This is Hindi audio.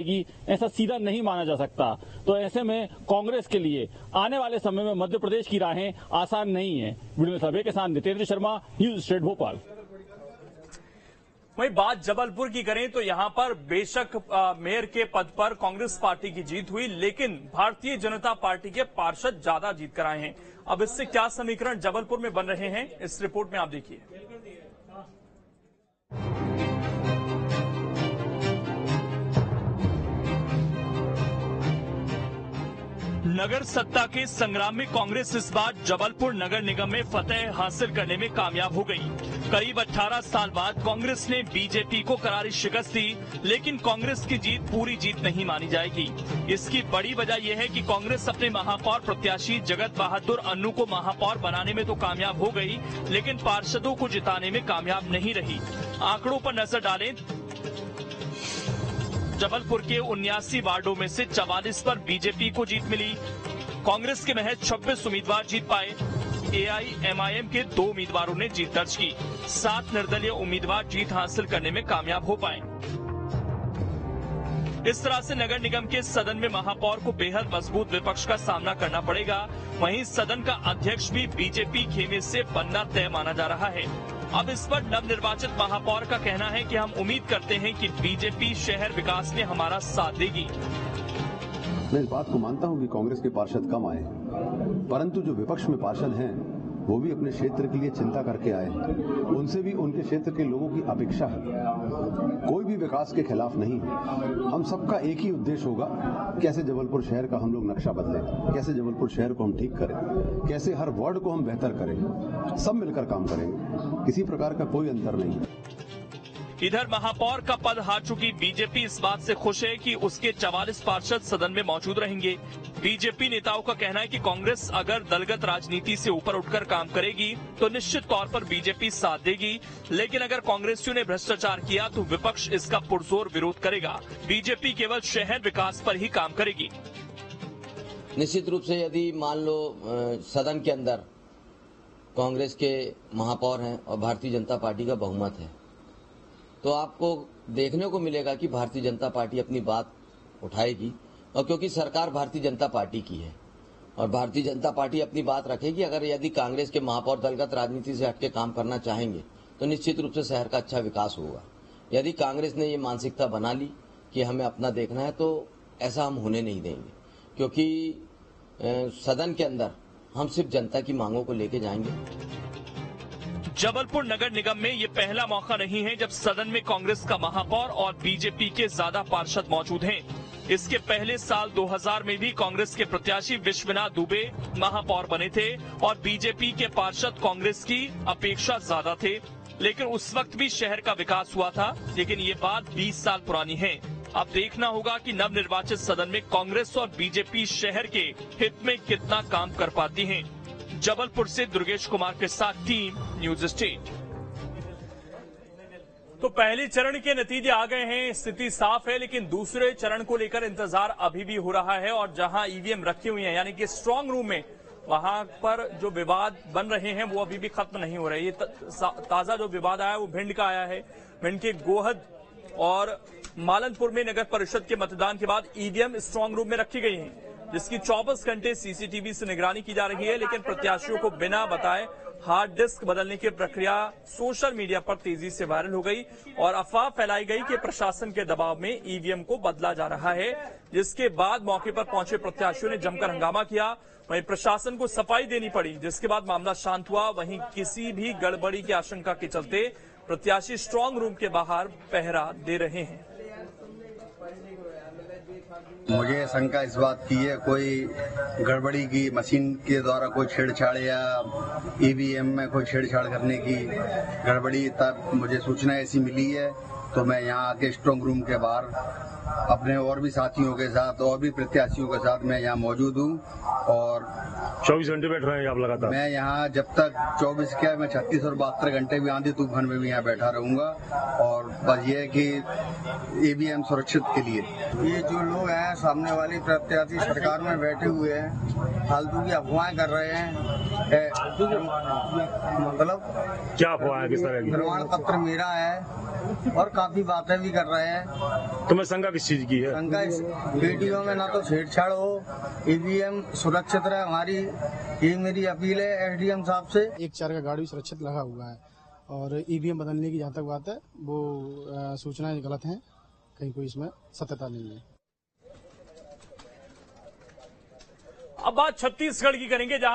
कि ऐसा सीधा नहीं माना जा सकता। तो ऐसे में कांग्रेस के लिए आने वाले समय में मध्य प्रदेश की राहें आसान नहीं है। वीडियो में सभी के साथ नितेंद्र शर्मा, न्यूज स्टेट भोपाल। वहीं बात जबलपुर की करें तो यहां पर बेशक मेयर के पद पर कांग्रेस पार्टी की जीत हुई, लेकिन भारतीय जनता पार्टी के पार्षद ज्यादा जीत कर आए हैं। अब इससे क्या समीकरण जबलपुर में बन रहे हैं, इस रिपोर्ट में आप देखिए। नगर सत्ता के संग्राम में कांग्रेस इस बार जबलपुर नगर निगम में फतेह हासिल करने में कामयाब हो गई। करीब 18 साल बाद कांग्रेस ने बीजेपी को करारी शिकस्त दी, लेकिन कांग्रेस की जीत पूरी जीत नहीं मानी जाएगी। इसकी बड़ी वजह यह है कि कांग्रेस अपने महापौर प्रत्याशी जगत बहादुर अन्नू को महापौर बनाने में तो कामयाब हो गई, लेकिन पार्षदों को जिताने में कामयाब नहीं रही। आंकड़ों पर नजर डालें, जबलपुर के 79 वार्डों में से 44 पर बीजेपी को जीत मिली। कांग्रेस के महज 26 उम्मीदवार जीत पाए। एआईएमआईएम के 2 उम्मीदवारों ने जीत दर्ज की। 7 निर्दलीय उम्मीदवार जीत हासिल करने में कामयाब हो पाए। इस तरह से नगर निगम के सदन में महापौर को बेहद मजबूत विपक्ष का सामना करना पड़ेगा। वहीं सदन का अध्यक्ष भी बीजेपी खेमे से बनना तय माना जा रहा है। अब इस पर नवनिर्वाचित महापौर का कहना है कि हम उम्मीद करते हैं कि बीजेपी शहर विकास में हमारा साथ देगी। मैं इस बात को मानता हूं कि कांग्रेस के पार्षद कम आए, परंतु जो विपक्ष में पार्षद हैं वो भी अपने क्षेत्र के लिए चिंता करके आए। उनसे भी उनके क्षेत्र के लोगों की अपेक्षा है। कोई भी विकास के खिलाफ नहीं है। हम सबका एक ही उद्देश्य होगा, कैसे जबलपुर शहर का हम लोग नक्शा बदलें, कैसे जबलपुर शहर को हम ठीक करें, कैसे हर वार्ड को हम बेहतर करें। सब मिलकर काम करेंगे, किसी प्रकार का कोई अंतर नहीं है। इधर महापौर का पद हार चुकी बीजेपी इस बात से खुश है कि उसके 44 पार्षद सदन में मौजूद रहेंगे। बीजेपी नेताओं का कहना है कि कांग्रेस अगर दलगत राजनीति से ऊपर उठकर काम करेगी तो निश्चित तौर पर बीजेपी साथ देगी, लेकिन अगर कांग्रेसियों ने भ्रष्टाचार किया तो विपक्ष इसका पुरजोर विरोध करेगा। बीजेपी केवल शहर विकास पर ही काम करेगी। निश्चित रूप से यदि मान लो सदन के अंदर कांग्रेस के महापौर हैं और भारतीय जनता पार्टी का बहुमत है, तो आपको देखने को मिलेगा कि भारतीय जनता पार्टी अपनी बात उठाएगी। और क्योंकि सरकार भारतीय जनता पार्टी की है और भारतीय जनता पार्टी अपनी बात रखेगी। अगर यदि कांग्रेस के महापौर दलगत राजनीति से हटके काम करना चाहेंगे तो निश्चित रूप से शहर का अच्छा विकास होगा। यदि कांग्रेस ने ये मानसिकता बना ली कि हमें अपना देखना है, तो ऐसा हम होने नहीं देंगे, क्योंकि सदन के अंदर हम सिर्फ जनता की मांगों को लेके जाएंगे। जबलपुर नगर निगम में ये पहला मौका नहीं है जब सदन में कांग्रेस का महापौर और बीजेपी के ज्यादा पार्षद मौजूद हैं। इसके पहले साल 2000 में भी कांग्रेस के प्रत्याशी विश्वनाथ दुबे महापौर बने थे और बीजेपी के पार्षद कांग्रेस की अपेक्षा ज्यादा थे, लेकिन उस वक्त भी शहर का विकास हुआ था। लेकिन ये बात 20 साल पुरानी है। अब देखना होगा कि नवनिर्वाचित सदन में कांग्रेस और बीजेपी शहर के हित में कितना काम कर पाती है। जबलपुर से दुर्गेश कुमार के साथ टीम न्यूज स्टेट। तो पहले चरण के नतीजे आ गए हैं, स्थिति साफ है, लेकिन दूसरे चरण को लेकर इंतजार अभी भी हो रहा है। और जहां ईवीएम रखी हुई है, यानी कि स्ट्रांग रूम में, वहां पर जो विवाद बन रहे हैं वो अभी भी खत्म नहीं हो रहे। ये ताजा जो विवाद आया वो भिंड का आया है। भिंड के गोहद और मालनपुर में नगर परिषद के मतदान के बाद ईवीएम स्ट्रांग रूम में रखी गई हैं, जिसकी 24 घंटे सीसीटीवी से निगरानी की जा रही है। लेकिन प्रत्याशियों को बिना बताए हार्ड डिस्क बदलने की प्रक्रिया सोशल मीडिया पर तेजी से वायरल हो गई और अफवाह फैलाई गई कि प्रशासन के दबाव में ईवीएम को बदला जा रहा है, जिसके बाद मौके पर पहुंचे प्रत्याशियों ने जमकर हंगामा किया। वहीं प्रशासन को सफाई देनी पड़ी, जिसके बाद मामला शांत हुआ। वहीं किसी भी गड़बड़ी की आशंका के चलते प्रत्याशी स्ट्रांग रूम के बाहर पहरा दे रहे हैं। मुझे शंका इस बात की है, कोई गड़बड़ी की मशीन के द्वारा कोई छेड़छाड़ या ईवीएम में कोई छेड़छाड़ करने की गड़बड़ी, तब मुझे सूचना ऐसी मिली है तो मैं यहाँ आके स्ट्रांग रूम के बाहर अपने और भी साथियों के साथ और भी प्रत्याशियों के साथ मैं यहाँ मौजूद हूँ और 24 घंटे बैठ रहे हैं आप लगातार? मैं यहाँ जब तक 24 क्या, मैं 36 और 72 घंटे भी आंधी तूफान में भी यहाँ बैठा रहूंगा। और बस ये है कि ईवीएम सुरक्षित के लिए ये जो लोग हैं सामने वाली प्रत्याशी सरकार में बैठे हुए हैं, फालतू की अफवाहें कर रहे हैं। मतलब क्या अफवाह है, किस तरह की? प्रमाण पत्र मेरा है और काफी बातें भी कर रहे हैं। तुम्हें शंका किस चीज की है? शंका इस वीडियो में ना तो छेड़छाड़ हो, ईवीएम सुरक्षित रहे हमारी, ये मेरी अपील है एसडीएम साहब से। एक 4 का गाड़ी सुरक्षित लगा हुआ है और ईवीएम बदलने की जहाँ तक बात है वो सूचनाएं गलत हैं, कहीं कोई इसमें सत्यता नहीं है। अब बात छत्तीसगढ़ की करेंगे, जहां